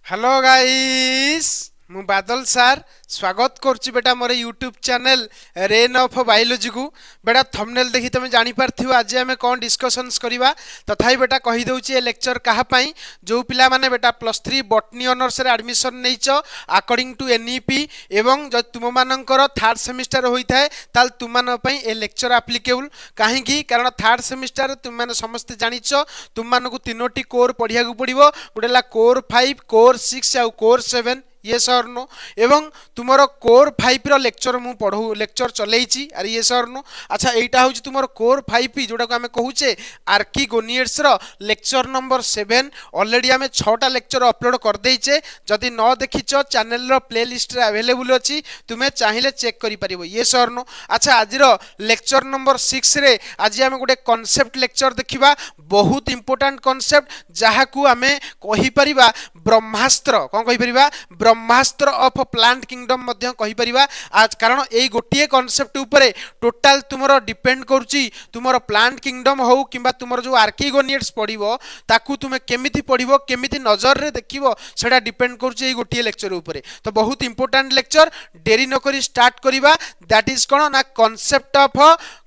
Hello guys मु बादल सार स्वागत करछि बेटा मोर YouTube channel rain of biology को बेटा थंबनेल देखि तुम जानि पारथियो आज हमें कोन डिस्कशंस करिवा तथाई बेटा कहि दउछि ए लेक्चर कहा पई जो पिला माने बेटा +3 बॉटनी ऑनर्स रे admission nacho according to NEP एवं ज तुम मानकर थर्ड सेमिस्टर होई थाए ताल तुम मान पई ए लेक्चर एप्लीकेबल काहे की कारण थर्ड सेमिस्टर तुम माने समस्त जानिचो तुम मानकु तीनोटी कोर पढिया को पडिबो गुडेला कोर 5 कोर 6 आ कोर 7 येस और नो एवं तुमरो कोर 5 रो लेक्चर मु पढू लेक्चर चलेइची अरे येस और नो अच्छा एटा होची तुमरो कोर 5 जोटा को हमें कहूचे आर्किगोनियड्स रो लेक्चर नंबर 7 ऑलरेडी हमें 6टा लेक्चर अपलोड कर देइचे जदि न देखिचो चैनल रो प्लेलिस्ट रे अवेलेबल अछि तुमे चाहिले चेक करि परिबो येस और नो अच्छा आज रो लेक्चर नंबर 6 रे आज हमें गोटे कांसेप्ट लेक्चर देखिबा बहुत इंपोर्टेंट कांसेप्ट जहा को हमें कहि परिबा ब्रह्मास्त्र कोन कहि परिबा ब्रह्मास्त्र ऑफ प्लांट किंगडम मध्य कहि परिबा आज कारण एई गोटिए कांसेप्ट ऊपर टोटल तुमरो डिपेंड करूची तुमरो प्लांट किंगडम हो किबा तुमरो जो आर्किगोनियड्स पडिबो ताकू तुमे केमिति पडिबो केमिति नजर रे देखिबो सेटा डिपेंड करूची एई गोटिए लेक्चर ऊपर तो बहुत इंपोर्टेंट लेक्चर देरी न करी स्टार्ट करिबा दैट इज कोन ना concept of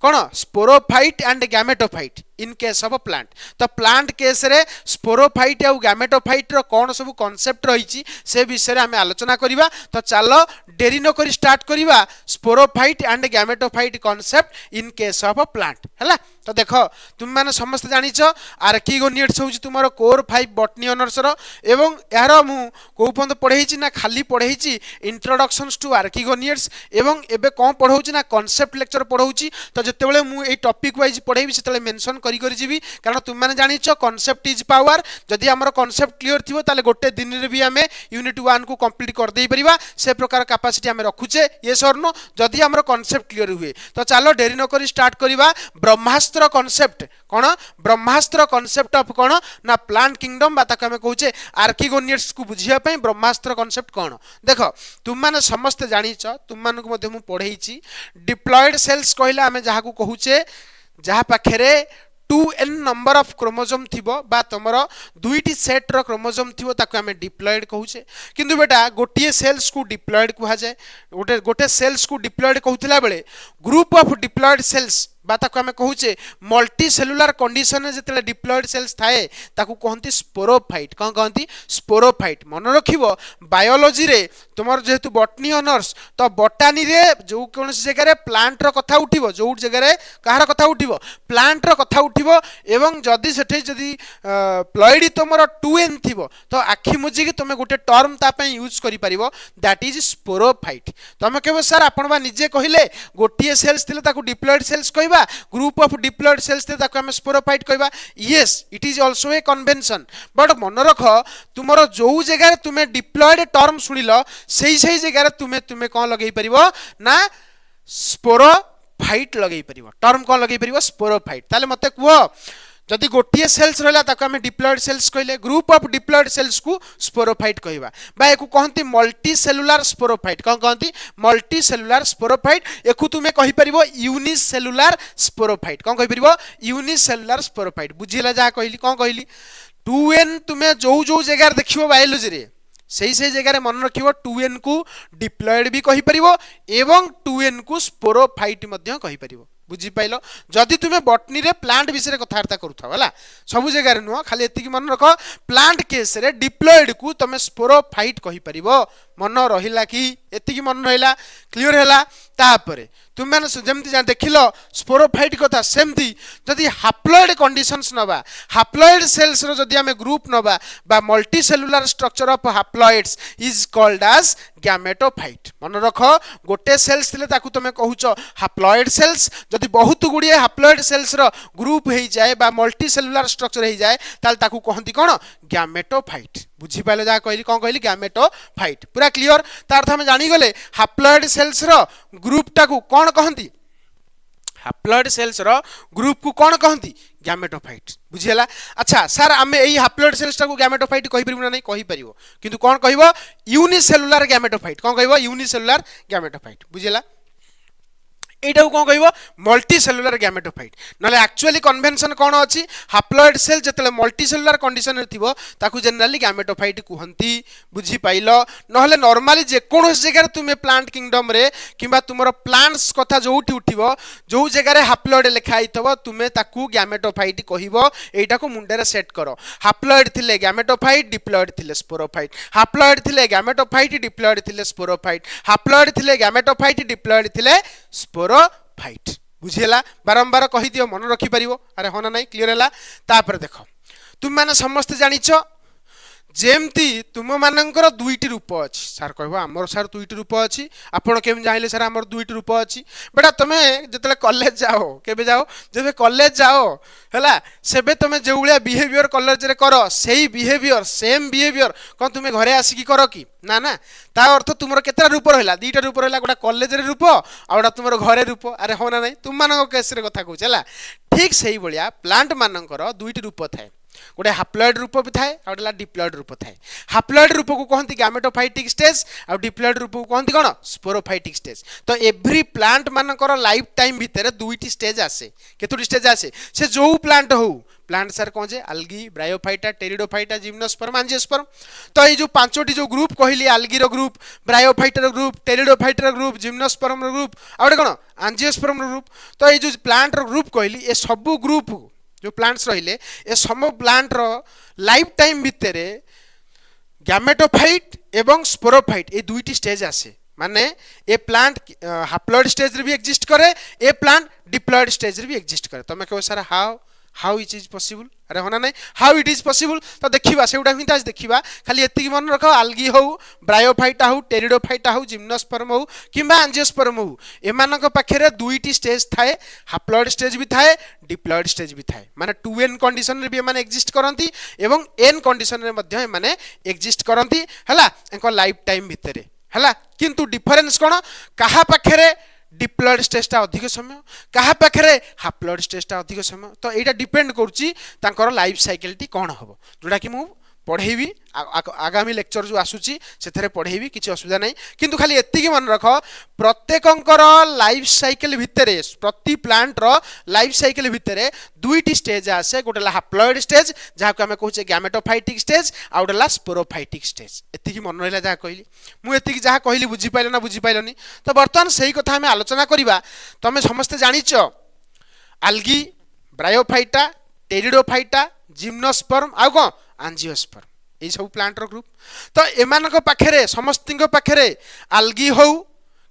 cone sporophyte and gametophyte in case of plant तो प्लांट केस रे स्पोरोफाइट और गैमेटोफाइट रो कौन सब कांसेप्ट रही से विषय आम आलोचना करिबा तो चलो देरी न करी स्टार्ट करिबा sporophyte and gametophyte concept in case of plant हैला तो देखो तुम माने समस्त जानिछ आर्किगोनियड्स होची तुमरो कोर 5 बॉटनी ऑनर्स रो एवं यार मु को पंत पढेइची ना खाली पढेइची इंट्रोडक्शंस टू आर्किगोनियड्स एवं एबे कोन पढौची ना कांसेप्ट लेक्चर पढौची तो जते बेले मु एई टॉपिक वाइज पढेइबी सेतले मेंशन करी करी जीवी कारण तुम माने जानिछ कांसेप्ट इज पावर जदि हमर कांसेप्ट क्लियर थिबो ताले गोटे दिन रे भी हमें यूनिट 1 को कंप्लीट कर देई परिबा से प्रकार कैपेसिटी हमें रखुचे ये सरनो जदि हमर कांसेप्ट क्लियर हुए तो चलो देरी न करी स्टार्ट करिबा ब्रह्मास्त्र कांसेप्ट कोन ब्रह्मास्त्र कांसेप्ट ऑफ कोन ना प्लांट किंगडम बा ताके हमें कहूचे आर्किगोनियड्स को बुझिया पई ब्रह्मास्त्र कांसेप्ट कोन देखो तुम माने समस्त जानिछ तुम मानन को मध्ये मु पढेइची डिप्लॉयड सेल्स कहला हमें जहा को कहूचे जहा पाखरे 2n नंबर ऑफ क्रोमोसोम थिबो बा तमरो दुईटी सेट रो क्रोमोसोम थिबो ताको हमें डिप्लॉयड कहूचे किंतु बेटा गोटिए सेल्स को डिप्लॉयड कुहा जाय गोटे सेल्स को डिप्लॉयड कहउथिला बेले ग्रुप ऑफ डिप्लॉयड सेल्स बा ताको हमें कहूचे मल्टी सेलुलर कंडीशन जेतले डिप्लॉयड सेल्स थाए ताको कहंती स्पोरोफाइट कोन कहंती स्पोरोफाइट मन रखिबो बायोलॉजी रे तुमर जेहेतु बॉटनी ऑनर्स तो बॉटनी रे जो कोनसी जगह रे प्लांट रो कथा उठिबो जो जगह रे कहार कथा उठिबो प्लांट रो कथा उठिबो एवं जदी सेठे जदी प्लॉइड तुमर 2n थिबो तो आखि मुजी कि तुमे गोटे टर्म ता पे यूज करि परिबो दैट इज स्पोरोफाइट तमे केबो सर आपण बा निजे कहिले गोटिए सेल्स थिले ताको डिप्लॉयड सेल्स कहबा ग्रुप ऑफ डिप्लॉयड सेल्स थे ताको हम स्पोरोफाइट कहबा yes it is also a convention but मन रख तुमरो जो जगह रे तुमे डिप्लॉयड टर्म सुनिलो सही जगह रे तुमे कोन लगेई परिबो ना स्पोरोफाइट लगेई परिबो टर्म कोन लगेई परिबो स्पोरोफाइट ताले मते कुओ जदि गोटिए सेल्स रहला ताको हमें डिप्लॉयड सेल्स कहले ग्रुप ऑफ डिप्लॉयड सेल्स को स्पोरोफाइट कहबा बा एकु कहंती मल्टी सेलुलर स्पोरोफाइट कोन कहंती मल्टी सेलुलर स्पोरोफाइट एकु तुमे कहि परिबो यूनिसेलुलर स्पोरोफाइट कोन कहि परिबो यूनिसेलुलर स्पोरोफाइट बुझिला जा कहली कोन कहली 2n तुमे जो जगह देखिबो बायोलॉजी रे सही जगह रे मन रखिबो 2n को डिप्लॉयड भी कहि परिबो एवं 2n को स्पोरोफाइट मध्य कहि परिबो बुझी पाइलो जदि तुमे बॉटनी रे प्लांट विषय कथावार्ता करूथाव हला सब जगह रे नुह खाली एतिकी मन रख प्लांट केस रे डिप्लॉयड को तमे स्पोरोफाइट कहि परिबो मन रहिला कि एतिकी मन रहिला क्लियर हैला तापरे तुम माने जेमति जा देखिलो स्पोरोफाइट कथा सेमति जदि हैप्लॉइड कंडीशंस नबा हैप्लॉइड सेल्स रो जदि हमें ग्रुप नबा बा multi cellular structure of haploids is called as gametophyte मन रख गोटे सेल्स थिले ताकू तमे कहूचो हैप्लॉइड सेल्स जदि बहुत गुडिए हैप्लॉइड सेल्स रो ग्रुप हेई जाय बा मल्टी सेलुलर स्ट्रक्चर हेई जाय ताल ताकू कहंती कोन गैमेटोफाइट बुझी पाले जा कहली कोन कहली गैमेटोफाइट पूरा क्लियर तार अर्थ हम जानी गले हैप्लॉइड सेल्स रो ग्रुप टाकू कोन कहंती हैप्लॉइड सेल्स रो ग्रुप को कोन कहंती गैमेटोफाइट बुझिला अच्छा सर आमे एई हैप्लॉइड सेल्स टाकू गैमेटोफाइट कहि परिबो ना नहीं कहि परिबो किंतु कोन कहबो यूनिसेलुलर गैमेटोफाइट कोन कहबो यूनिसेलुलर गैमेटोफाइट बुझिला এইটা কোন কইব মল্টি সেলুলার গ্যামেটোফাইট নলে एक्चुअली কনভেনশন কোন আছে হ্যাপ্লয়েড সেল যেতলে মল্টি সেলুলার কন্ডিশন রে থিবো তাকু জেনারেলি গ্যামেটোফাইট কুহন্তি বুঝি পাইল নহলে নরমালি যে কোন জায়গায় তুমি প্লান্ট কিংডম রে কিংবা তোমার প্লান্টস কথা যোউটি উঠিবো जो जगह हप्लॉइड लिखा होइथबो तुमे ताकू गैमेटोफाइट कहिबो एटाको मुंडे सेट करो हप्लॉइड थिले गैमेटोफाइट डिप्लॉइड थिले स्पोरोफाइट हप्लॉइड थिले गैमेटोफाइट डिप्लॉइड थिले स्पोरोफाइट हप्लॉइड थिले गैमेटोफाइट डिप्लॉइड थिले स्पोरोफाइट बुझिला बारंबार कहि दियो मन रखि परिबो अरे होना नहीं क्लियर हला तापर देखो तुम माने समस्त जानिचो जेमती तुम मानकर दुईटी रूप अच्छी सार कह आमर सार दुईटी रूप अच्छी आपड़ केम जाइले सार आमर दुईटी रूप अच्छी बेटा तुम जो कॉलेज जाओ केबे जाओ जब कॉलेज जाओ है सेबे तुम जो भाया बिहेवियर कॉलेज रे कर सेही बिहेवियर सेम बिहेवियर कौन तुम घरे आसिकी कर कि ना ना ता अर्थ तुम केतटा रूप रहा दुईटा रूप रहा गोटा कॉलेज रे रूप आउटा तुम घरे रूप अरे हो ना नहीं तुम मान केस रे कथा कहूँ है ठीक से भाया प्लांट मानकर दुईटी रूप थाए गोटे हाप्लॉइड रूप भी थाए आउला डिप्लॉइड रूप थाए हाप्लॉइड रूप को कहते गैमेटोफाइटिक स्टेज आ डिप्लॉइड रूप को कहते कौन स्पोरोफाइटिक स्टेज तो एवरी प्लांट मानकर लाइफ टाइम भितर दुईटी स्टेज आसे केतोटी स्टेज आसे से जो प्लांट हो प्लांट सार कौन जे algae Bryophyta Pteridophyta gymnosperm angiosperm तो ये जो पांचोटी जो ग्रुप कहली आल्गी रो group Bryophyta group Pteridophyta group gymnosperm group आ गोटे कौन एंजियोस्पर्म ग्रुप तो ये जो प्लांट रो ग्रुप कहली ए सब ग्रुप जो प्लांट्स रहिले ए सम प्लांट रो लाइफ टाइम भितर गैमेटोफाइट एवं स्पोरोफाइट ए दुईटी स्टेज आसे माने ए प्लांट हाप्लॉइड स्टेज रे भी एग्जिस्ट करे ए प्लांट डिप्लॉइड स्टेज रे भी एग्जिस्ट करे तमे कहो sir how it is possible अरे होना नहीं हाउ इट इज पॉसिबल तो देखिबा सेउडा हिं आज देखिबा खाली एतिकी मन रखो आल्गी हो ब्रायोफाइटा हो टेरिडोफाइटा हो जिम्नोस्पर्म हो किंबा एंजियोस्पर्म हो एमानक पाखरे दुईटी स्टेज थाए हाप्लॉइड स्टेज भी थाए डिप्लॉइड स्टेज भी थाए माने 2n कंडीशन रे भी माने एग्जिस्ट करंती एवं n कंडीशन रे मध्ये माने एग्जिस्ट करंती हला एनको लाइफ टाइम भितरे हला किंतु डिफरेंस कोन कहा पाखरे डिप्लॉइड स्टेजटा अधिक समय कहा पाखरे हाप्लॉइड स्टेजटा अधिक समय तो यहाँ डिपेंड करुच्ची तांकर लाइफ साइकिल टी कौन हम जोटा कि मु पढ़ेबी आगामी लेक्चर जो आसूची से पढ़ेबी किसी असुविधा नहीं किंतु खाली एतिकी मन रख प्रत्येकंकर लाइफ साइकिल भितर प्रति प्लांट रो लाइफ साइकिल भितर दुईटी स्टेज आसे गोटे हाप्लॉइड स्टेज जहाँ को आम कहे गैमेटोफाइटिक स्टेज आ गोटे स्पोरोफाइटिक स्टेज एतिकी मन रहा जहाँ कहली मुझे जहाँ कहली बुझीपाल ना बुझीपालनी तो बर्तमान से ही कथा आम आलोचना करवा तुम समस्ते जानिच आल्गी ब्रायोफाइटा टेरिडोफाइटा जिम्नोस्पर्म आ कौन एंजियोस्पर्म ये सब प्लांट रो ग्रुप तो एमानक पाखरे समस्तिंक पाखरे आल्गी हो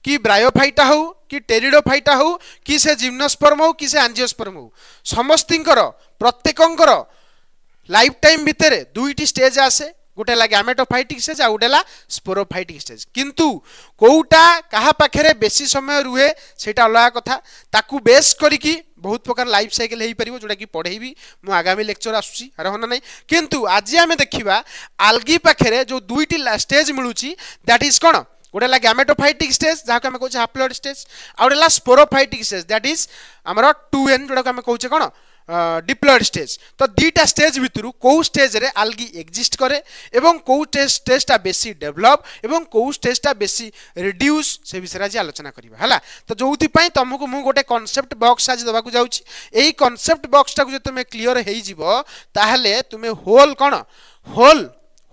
कि ब्रायोफाइटा हो कि टेरिडोफाइटा हो कि से जिम्नोस्पर्म हो कि से एंजियोस्पर्म हो समस्तिंकर प्रत्येकंकर लाइफ टाइम भितर दुईटी स्टेज आसे गोटे ला गैमेटोफाइटिक स्टेज आ गोटे ला स्पोरोफाइटिक स्टेज किंतु कोउटा कहा पाखरे बेसी समय रुहे सेटा अलग कथा ताकू बेस करिकी बहुत प्रकार लाइफ साइकिल हो पार जोटा कि पढ़ेबी मु आगामी लेक्चर आसूची अरे होना नहीं किंतु आज आम देखा आल्गी पाखरे जो दुईटी स्टेज मिलूची दैट इज कौन गोटे ला गैमेटोफाइटिक स्टेज जहाँ को आम कहे हाप्लॉइड स्टेज आ गोटे ला स्पोरोफाइटिक स्टेज दैट इज आमर 2n जोटा आम कहे कौन डिप्लॉइड स्टेज तो दीटा स्टेज भितर कौ स्टेज रे आल्गी एग्जिस्ट करे एवं कौ स्टेजटा बेसी डेभलप एवं कौ स्टेजटा बेसी रिड्यूस से विषय आज आलोचना करबा हला तो जोथि पई तुमको मु गोटे कांसेप्ट बॉक्स आज दबाकू जाउची एई कांसेप्ट बॉक्स टाकू जे तुमे क्लियर हेई जिवो ताहले तुमे होल कोन होल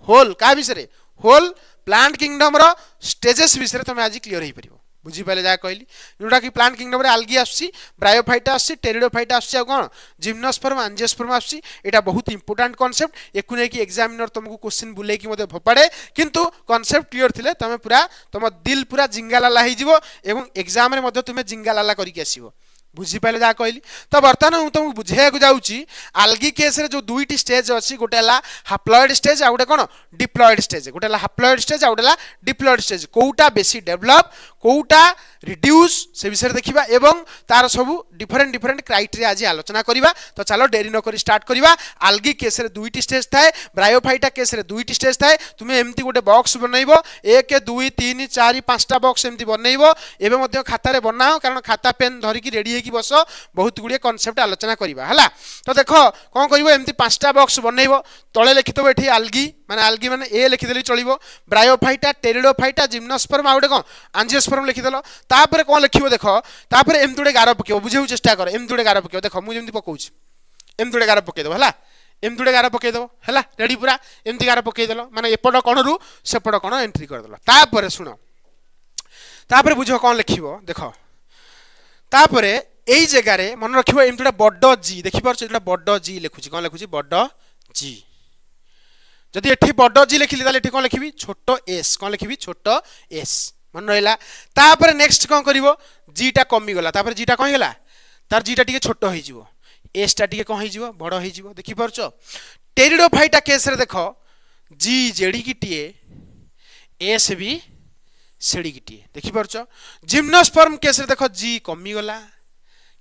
होल का विषय होल प्लांट किंगडम रो स्टेजेस विषय तुमे आज क्लियर हेई परिबो बुझीपारे जहाँ कहली जोटा कि प्लांट किंगडम रे आल्गी आसी ब्रायोफाइटा आसी टेरिडोफाइटा आसी कौन जिम्नोस्पर्म एंजियोस्पर्म आसी एटा बहुत इंपोर्टेंट कांसेप्ट एकु नै कि एग्जामिनर तुमको क्वेश्चन बुले कि मते भपाड़े किंतु कांसेप्ट क्लियर थिले तुम पूरा तुम दिल पूरा जिंगालाला हो जिवो एवं एग्जाम रे मते तुमे जिंगालाला करिक आसीबो बुझीपारे जहाँ कहली तो बर्तमान मुझे तुमको बुझाइक जाऊँगी आल्गी केस रे जो दुईटी स्टेज अच्छी गोटे हाप्लॉइड स्टेज आ गोटे कौन डिप्लॉइड स्टेज गोटे हाप्लॉइड स्टेज आ गोटे डिप्लॉइड स्टेज कोटा बेसी डेभलप कोटा रिड्यूस से विषय देखा एवं तार सब डिफरेंट डिफरेंट क्राइटेरिया आज आलोचना करवा तो चलो डेरी नक स्टार्ट करवा आल्गी केस रे दुईटी स्टेज थाए ब्रायोफाइटा केस रे दुईटी स्टेज थाए तुम्हें एमती गोटे बॉक्स बनइबो 1 2 3 4 5टा बॉक्स एमती बनइबो एबे खातार बनाओ कारण खाता पेन धरिकी रेडी ହେଇକି बस बहुत गुड़िए कॉन्सेप्ट आलोचना करबा हला। तो देख कौन कर एमती 5टा बॉक्स बनइबो तले लिखिथबो एठी आल्गी माने ए लिखिदेली चलिबो ब्रायोफाइटा टेरिडोफाइटा जिम्नोस्पर्म आ गोटे कौन आंजियोस्पर्म लिखिदेल तापर कौन लिखिबो देख तापर एमती गोटे गार पकेबो बुझेउ चेष्टा कर एमती गोटे गार पकेबो देख मु जेमती पकाउछि एमती गोटे गार पकेदबो हला एमती गोटे गार पकेदबो हला रेडी पूरा एमती गार पकेदेल माने एपट कणरू सेपट कण एंट्री करदेल तापर सुन तापर बुझ कौन लिखिबो देख तापर एई जगह रे मन रखिबो एमती गोटे बड़ जी देखि पारछ एटा बड़ जी लिखुछि कौन लिखुछि बड़ जी जदि एठी बड़ जी लिखिली ताले एठी कौन लिखिबी छोट एस कौन लिखिबी छोट एस मन रहिला तापर नेक्स्ट कौन करिवो जी टा कमी गला तापर जी टा कहि गला तार जी टा टिके छोट होई जिवो एस टा टिके कौन होई जिवो बड़ होई जिवो देखि पारछ टेरिडोफाइटा केस रे देखो जी जेडी किटिए एस भी सेडी किटिए देखि पारछ जिम्नोस्पर्म केस रे देखो जी कमी गला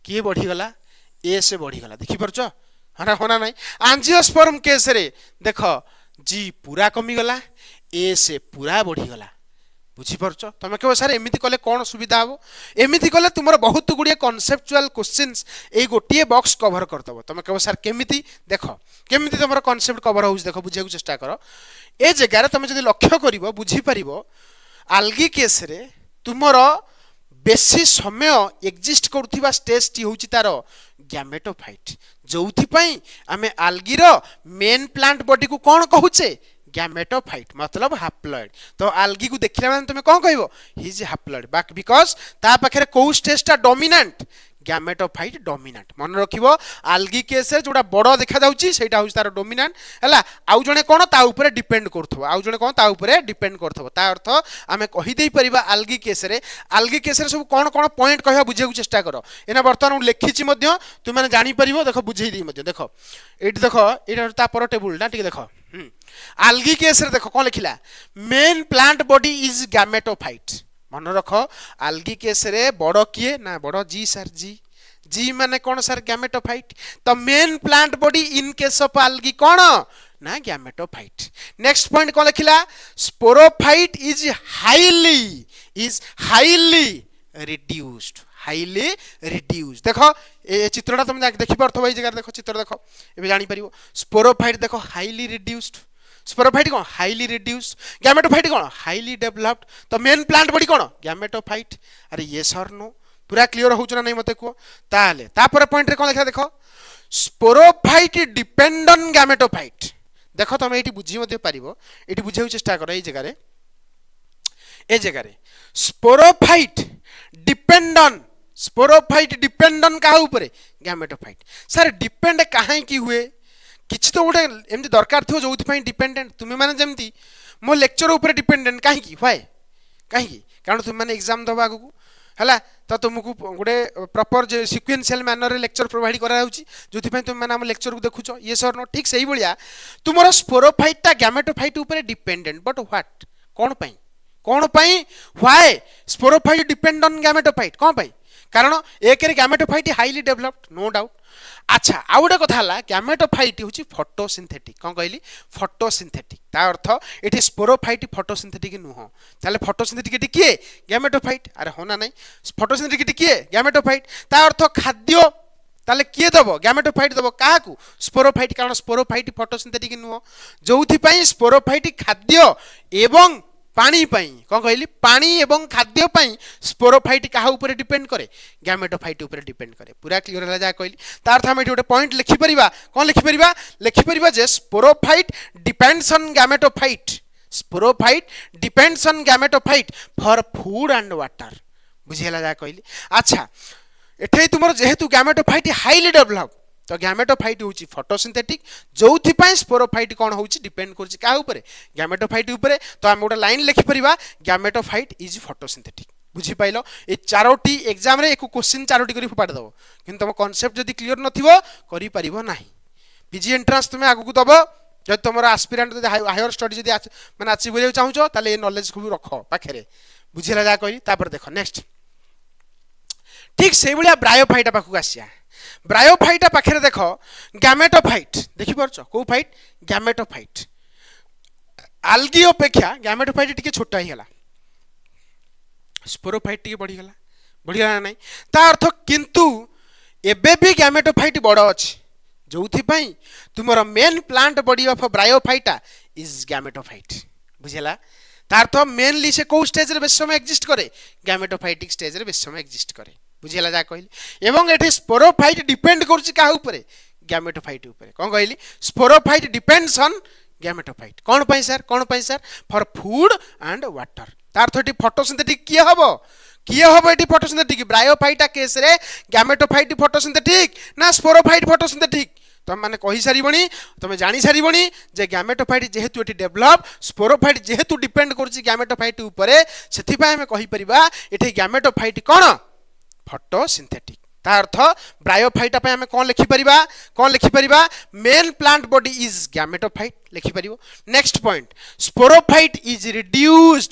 किए बढ़ी गला एस बढ़ी गला देखि पारछ हना होना नहीं आंजियोस्पर्म केस रे देखो जी पूरा कमी गला ए से पूरा बढ़ी गला बुझी पारछ तमे कहो सर एमिति कले कोन सुविधा हो एमिति कले तुमर बहुत गुडिए कॉन्सेप्चुअल क्वेश्चंस ए गोटिए बॉक्स कवर करतबो तमे कहो सर केमिति देखो केमिति तुमर कॉन्सेप्ट कवर होउछ देखो बुझिया को चेष्टा करो ए जगह रे तमे जदि लक्ष्य करिवो बुझी परिवो आल्गी केस रे तुमर बेसी समय एक्जिस्ट करुवा स्टेज टी होउची तार गैमेटोफाइट जोथि पई आमे आल्गी रो मेन प्लांट बॉडी को कोन कहूचे गैमेटोफाइट मतलब हैप्लॉइड तो आल्गी को देखिला माने तुमे कोन कहबो ही इज हैप्लॉइड बाक बिकॉज़ ता पाखरे को स्टेज टा डोमिनेंट गैमेटोफाइट डोमिनेंट मन रखिबो आल्गी केस रे जोडा बड़ देखा जाउची सेटा होउची तार डोमिनेंट हला आउ जने कोन ता ऊपर डिपेंड करथबो आउ जने कोन ता ऊपर डिपेंड करथबो ता अर्थ आमे कहि देई परिबा आल्गी केस रे सब कोन कोन पॉइंट कहबा बुझे को चेष्टा करो एना वर्तमान लिखिची मध्य तुम माने जानि परिबो देखो बुझेई देई मध्य देखो एठी देखो एटा ता पर टेबल ना ठीक देखो आल्गी केस रे देखो कोन लिखिला main plant body is gametophyte मन रख आल्गी केस रे बड़ किए ना बड़ जी सर जी माने कौन सर गैमेटोफाइट तो main plant body in case of algae कौन ना गैमेटोफाइट नेक्स्ट पॉइंट कौन लिखिला स्पोरोफाइट इज हाईली रिड्यूस्ड देखो ए चित्रटा तुम देखि परथबो ए जगह देखो चित्र देखो एबे जानि परिबो स्पोरोफाइट देखो हाईली रिड्यूस्ड स्पोरोफाइट कौन हाईली रिड्यूस्ड गैमेटोफाइट कौन हाईली डेवलप्ड तो मेन प्लांट बॉडी कौन गैमेटोफाइट अरे यस और नो पूरा क्लियर हो ना नहीं मते को ताले तापर पॉइंट रे कौन लिखा देखो स्पोरोफाइट डिपेंड ऑन गैमेटोफाइट देखो तुम एठी बुझी मते पारिबो एठी बुझेउ चेष्टा करो ए जगह रे स्पोरोफाइट डिपेंड ऑन का ऊपर गैमेटोफाइट सर डिपेंड काहे की हुए किछि तो गोटे एमती दरकार थो जोथि पई डिपेंडेंट तुमे माने जेमती मो लेक्चर ऊपर डिपेंडेंट काहे की व्हाई काहे की कारण तुम माने एग्जाम दबा आगु हला तो तुमको गोटे प्रॉपर सिक्वेंशियल मैनर रे लेक्चर प्रोवाइड करा होउची जोथि पई तुम माने हम लेक्चर को देखुचो ये सर नो ठीक सही बलिया तुमरो स्पोरोफाइट ता गैमेटोफाइट ऊपर डिपेंडेंट बट व्हाट कोन पई why sporophyte depend on gametophyte कोन पई कारण एक रे gametophyte highly developed no doubt अच्छा आउ गोटे कथा हला गैमेटोफाइट होची फोटोसिंथेटिक कोन कहली फोटोसिंथेटिक ता अर्थ एठी स्पोरोफाइट फोटोसिंथेटिक नुह ताले फोटोसिंथेटिक एठी किए गैमेटोफाइट अरे होना नहीं फोटोसिंथेटिक एठी किए गैमेटोफाइट ता अर्थ खाद्य ताले किए दबो गैमेटोफाइट दबो काहाकू स्पोरोफाइट कारण स्पोरोफाइट फोटोसिंथेटिक नुह जोथि पई स्पोरोफाइट खाद्य एवं पानी पई कोन कहली पानी एवं खाद्य पई स्पोरोफाइट काहा ऊपर डिपेंड करे गैमेटोफाइट ऊपर डिपेंड करे पूरा क्लियर होला जा कहली तार हम एठी गोटे पॉइंट लिखि परिबा जे sporophyte depends on gametophyte for food and water बुझिला जा कहली अच्छा एठे तुमर जेहेतु गैमेटोफाइट हाईली डेवलप तो गैमेटोफाइट होची फोटोसिंथेटिक जोथि पई स्पोरोफाइट कोन होची डिपेंड करची का ऊपर गैमेटोफाइट ऊपर तो हम गोटे लाइन लिखि परिबा गैमेटोफाइट इज फोटोसिंथेटिक बुझी पाइलो ए चारोटी एग्जाम रे एको क्वेश्चन चारोटी करी फपाड़ दबो किंतु तुम कांसेप्ट जदी क्लियर नथिबो करि परिबो नाही पीजी एंट्रेंस तुमे आगु को दबो जद तुमरा एस्पिरेंट जदी हायर स्टडी जदी माने अचीव करियो चाहूचो ताले ए नॉलेज को भी रखो पाखरे बुझिला जा कहि तापर देखो नेक्स्ट ठीक से बलिया ब्रायोफाइटा पाखु आसिया ब्रायोफाइटा पाखरे देखो गैमेटोफाइट देखि परछो को फाइट गैमेटोफाइट आल्गी अपेक्षा गैमेटोफाइट टिके छोटा ही गला स्पोरोफाइट टिके बढ़ी गला बढ़िया ना नहीं ता अर्थ किंतु एबे भी गैमेटोफाइट बड़ अछि जोथि पई तुमर main plant body of Bryophyta is gametophyte बुझेला तार अर्थ मेनली से को स्टेज रे बेस समय एग्जिस्ट करे गैमेटोफाइटिक स्टेज रे बेस समय एग्जिस्ट करे बुझेला जा कहली एवं एठी स्पोरोफाइट डिपेंड करछि का ऊपर गैमेटोफाइट ऊपर कोन कहली स्पोरोफाइट डिपेंड्स ऑन गैमेटोफाइट कौन पाई sir for food and water तार अर्थ एठी फोटोसिंथेटिक किए हबो एटी फोटोसिंथेटिक ब्रायोफाइटा केस रे गैमेटोफाइट फोटोसिंथेटिक ना स्पोरोफाइट फोटोसिंथेटिक तुम मैंने कही सारी तुम जानी सारी जे गैमेटोफाइट जेहेतु एटी डेवलप स्पोरोफाइट जेहेतु डिपेंड करुच्ची गैमेटोफाइट उपरे सेथिपाई आमे कहि परिबा एठी गैमेटोफाइट कोन फोटोसिंथेटिक ता अर्थ ब्रायोफाइटा पे आमे कोन लिखि परिबा main plant body is gametophyte लिखि परिबो next point sporophyte is reduce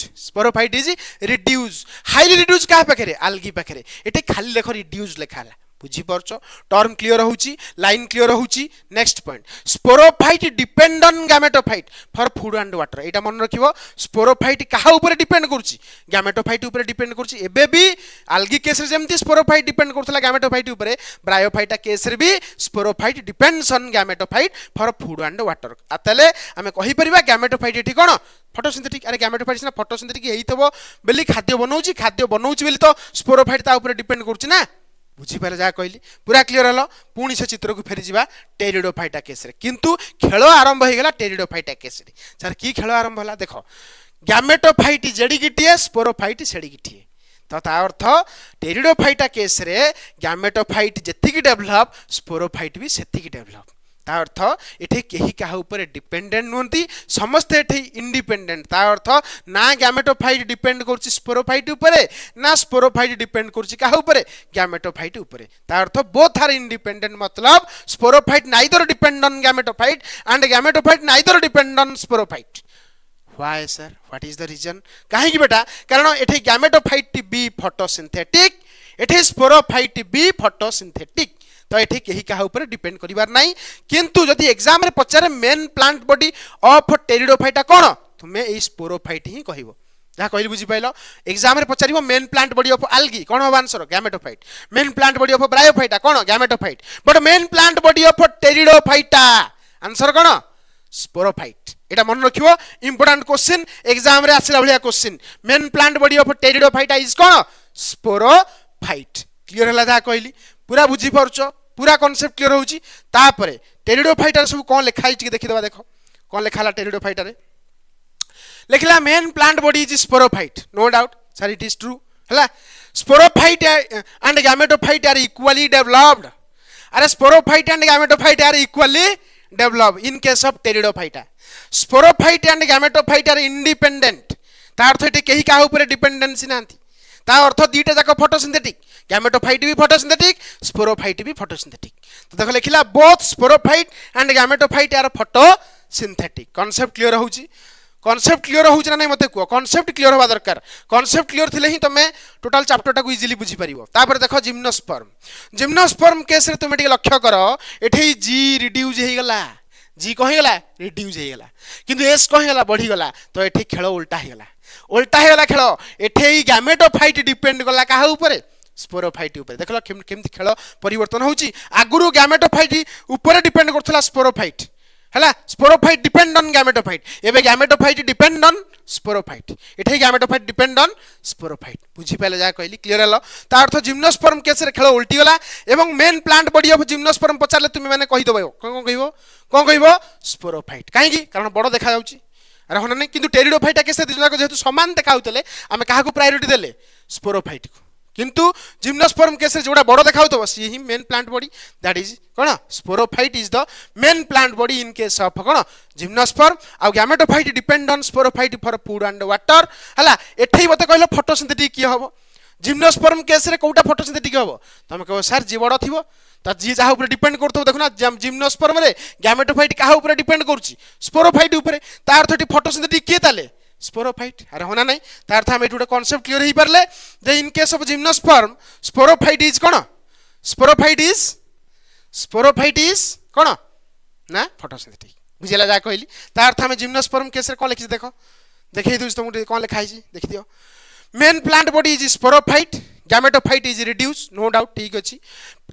highly reduce का पाखरे आल्गी पाखरे एटे खाली लेख रिड्यूस लेखाला बुझी परछ टर्म क्लियर होउची लाइन क्लियर होउची next point sporophyte depend on gametophyte for food and water एटा मन रखिबो स्पोरोफाइट काहा ऊपर डिपेंड करूची गैमेटोफाइट ऊपर डिपेंड करूची एबे भी आल्गी केस रे जेमती स्पोरोफाइट डिपेंड करथला गैमेटोफाइट ऊपर ब्रायोफाइटा केस रे भी sporophyte depends on gametophyte for food and water आतले आमे कहि परिबा गैमेटोफाइट एठी कोन फोटोसिंथेटिक अरे गैमेटोफाइट ना फोटोसिंथेटिक हेइतबो बेली खाद्य बनौची बेली तो स्पोरोफाइट ता ऊपर डिपेंड करूची ना बुझीपारे जहाँ कहली पूरा क्लीयर हल पुणी से चित्र को फेरी जा टेरिडोफाइटा केस रे किंतु खेल आरंभ हो गला टेरिडोफाइटा केस रे सर की खेल आरंभ होला देख गैमेटोफाइट जेडिगिटिए स्पोरोफाइट सेडिगिटिए तो ता अर्थ टेरिडोफाइटा केस रे गैमेटोफाइट जेतिकी डेवलप स्पोरोफाइट भी सेतिकी डेवलप ता अर्थ एठी केही काहा ऊपर डिपेंडेंट नोंती समस्ते एठी इंडिपेंडेंट ता अर्थ ना गैमेटोफाइट डिपेंड करछि स्पोरोफाइट ऊपर ना स्पोरोफाइट डिपेंड करछि काहा ऊपर गैमेटोफाइट ऊपर ता अर्थ बोथ आर इंडिपेंडेंट मतलब sporophyte neither depend on gametophyte and gametophyte neither depend on sporophyte why sir what is the reason काहे की बेटा कारण एठी गैमेटोफाइट बी फोटोसिंथेटिक एठी स्पोरोफाइट बी फोटोसिंथेटिक तो ये कहीं क्या ऊपर डिपेंड करिवार नहीं किंतु जदि एग्जाम रे पचारे main plant body of Pteridophyta कोन तुमे ए स्पोरोफाइट ही कहबो जहाँ कहली बुझी पाइलो एग्जाम रे पचारिबो main plant body of algae कोन हो answer gametophyte main plant body of Bryophyta कोन gametophyte but main plant body of Pteridophyta answer कोन स्पोरोफाइट एटा मन रखिबो इंपोर्टेंट क्वेश्चन एग्जाम रे आसिला भलिया question main plant body of Pteridophyta is कोन स्पोरोफाइट क्लियर हला जा कहली पूरा बुझी परछ पूरा कांसेप्ट क्लियर होउची तापरे टेरिडोफाइटा सब कोन लिखा हिची देखि दबा देखो कोन लिखाला टेरिडोफाइटा रे लिखला main plant body is sporophyte no doubt sir it is true हला sporophyte and gametophyte are equally developed अरे sporophyte and gametophyte are equally developed in case of Pteridophyta sporophyte and gametophyte are independent ता अर्थ एटे केही का ऊपर dependency नांती ता अर्थ दीटा जाक फोटोसिंथेटिक गैमेटोफाइट भी फोटोसिंथेटिक स्पोरोफाइट भी फोटोसिंथेटिक तो देख लिखला both sporophyte and gametophyte are photosynthetic concept clear होउची कांसेप्ट क्लियर होउची ना नहीं मते को कांसेप्ट क्लियर होबा दरकार कांसेप्ट क्लियर थिले ही तमे टोटल चैप्टर टाको इजीली बुझी परिबो तापर देखो जिम्नोस्पर्म केस रे तुमे टिके लक्ष्य करो एठे जी रिड्यूस हे गला जी कहि गला रिड्यूस हे गला किंतु एस कहि गला बढ़ी गला तो एठे खेल उल्टा हे गला खेल एठे गैमेटोफाइट डिपेंड गला काहा ऊपर स्पोरोफाइट ऊपर देखलो केमती खेल परिवर्तन होउची आगुरु गैमेटोफाइट ऊपर डिपेंड करथला स्पोरोफाइट हला स्पोरोफाइट डिपेंड ऑन गैमेटोफाइट एबे गैमेटोफाइट डिपेंड ऑन स्पोरोफाइट एठे गैमेटोफाइट डिपेंड ऑन स्पोरोफाइट बुझी पाले जा कहली क्लियर हलो ता अर्थ जिम्नोस्पर्म केस रे खेल उल्टी गला एवं main plant body of gymnosperm पचारले तुमे माने कहि दबो कोन कहिबो स्पोरोफाइट काहे की कारण बड़ देखा जाउची अरे होना नहीं किंतु टेरिडोफाइटा केस दिजनाको जेहेतु समान देखा होतले आमे काहाकू प्रायोरिटी देले स्पोरोफाइट को किंतु जिम्नोस्पर्म केस जोड़ा बड़ देखा होतो सी ही main plant body that is कोन sporophyte is the main plant body in case of कोन जिम्नोस्पर्म आ gametophyte depend on sporophyte for food and water हला एठै मते कहलो फोटोसिंथेटिक की हबो जिम्नोस्पर्म केस रे कोटा फोटोसिंथेटिक हबो तमे कहो सर जी बड़ थिबो त जी जहा ऊपर डिपेंड करतो देखुना जिम्नोस्पर्म रे गैमेटोफाइट काहा ऊपर डिपेंड करछि स्पोरोफाइट ऊपर ता अर्थ फोटोसिंथेटिक के ताले स्पोरोफाइट अरे होना नहीं तार था हम कॉन्सेप्ट क्लियर ही परले जे in case of gymnosperm sporophyte is कोन स्पोरोफाइट इज कोन ना फोटोसिंथेटिक बुझिला जा कहली तार था हम जिम्नोस्पर्म केस रे कोन लिखि देखो देखै दउछ तुम कोन लिखा है देखि दियो main plant body is sporophyte gametophyte is reduce no doubt ठीक अछि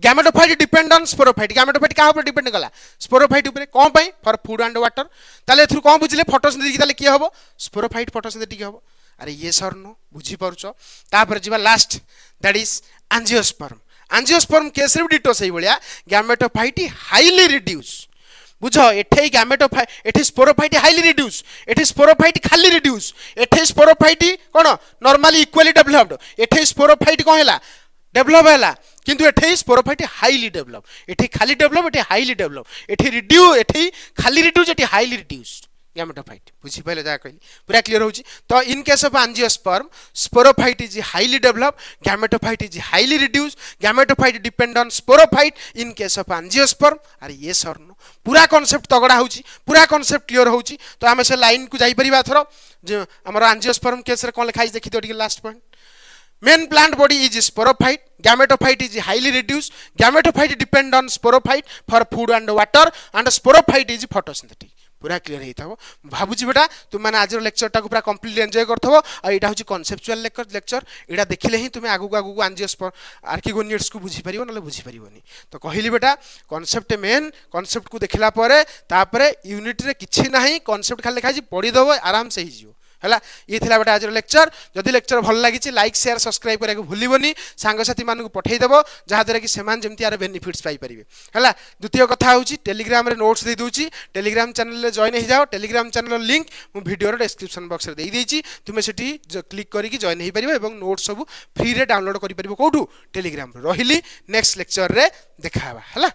gametophyte depend on sporophyte gametophyte का ऊपर डिपेंड कला स्पोरोफाइट ऊपर कोन पई फॉर फूड एंड वाटर ताले एथु कोन बुझले फोटोसिंथेसिस ताले की हबो स्पोरोफाइट फोटोसिंथेटिक हबो अरे ये सर नो बुझी पारुछो तापर जिबा last that is angiosperm angiosperm case रे डिटो सही भलिया गैमेटोफाइट हाईली रिड्यूस बुझ एठे गैमेटोफाइट एठे स्पोरोफाइट हाईली रिड्यूस एठे स्पोरोफाइट खाली रिड्यूस एठे स्पोरोफाइट कोन नॉर्मली इक्वली डेवलप्ड एठे स्पोरोफाइट कोन हैला डेवलप हैला किंतु एठे स्पोरोफाइट हाईली डेवलप एठे खाली डेवलप एठे हाईली डेवलप एठे रिड्यूस एठे खाली रिड्यूस एठे हाईली रिड्यूस्ड गैमेटोफाइट बुझी पाइले जा कहली पूरा क्लियर होची तो in case of angiosperm sporophyte is highly develop gametophyte is highly reduce gametophyte depend on sporophyte in case of angiosperm अरे ये सर नो पूरा कांसेप्ट तगड़ा होची पूरा कांसेप्ट क्लियर होची तो हमें से लाइन को जाई परिबा थरो जे हमर एंजियोस्पर्म केस रे कोन लिखाई देखि तो last point main plant body is sporophyte gametophyte is highly reduced gametophyte depend on sporophyte for food and water and sporophyte is photosynthetic पूरा क्लियर हेई थाबो भाबुची बेटा तुम माने आज लेक्चर टा को पूरा कंप्लीटली एन्जॉय करथबो आ एटा होची कांसेप्चुअल लेक्चर एटा देखिले ही तुमे आगु आगु एंजियोस्पर्म आर्किगोनियड्स को बुझी परिबो नले बुझी परिबोनी तो कहिली बेटा कांसेप्ट मेन कांसेप्ट को देखला पारे तापरे यूनिट रे किछि नाही कांसेप्ट खाली लिखाई पढी दबो आराम से ही जियो हला ये थिला बेटा आज लेक्चर जदि लेक्चर भल लागी लाइक शेयर सब्सक्राइब करे भूलिबनी सांग साथी मान को पठेई देबो जहा द्वारा कि सेमान जेमति यार बेनिफिट्स पाई परिबे हला द्वितीय कथा होची टेलीग्राम रे नोट्स दे दूची टेलीग्राम चैनल रे जॉइन हो जाओ टेलीग्राम चैनल लिंक मु वीडियो रे डिस्क्रिप्शन बॉक्स रे दे देची तुमे सेठी क्लिक करी कि जॉइन हो परिबो एवं नोट्स सब फ्री रे डाउनलोड करि परिबो कोठू टेलीग्राम रे रहिली नेक्स्ट लेक्चर रे देखाबा हला।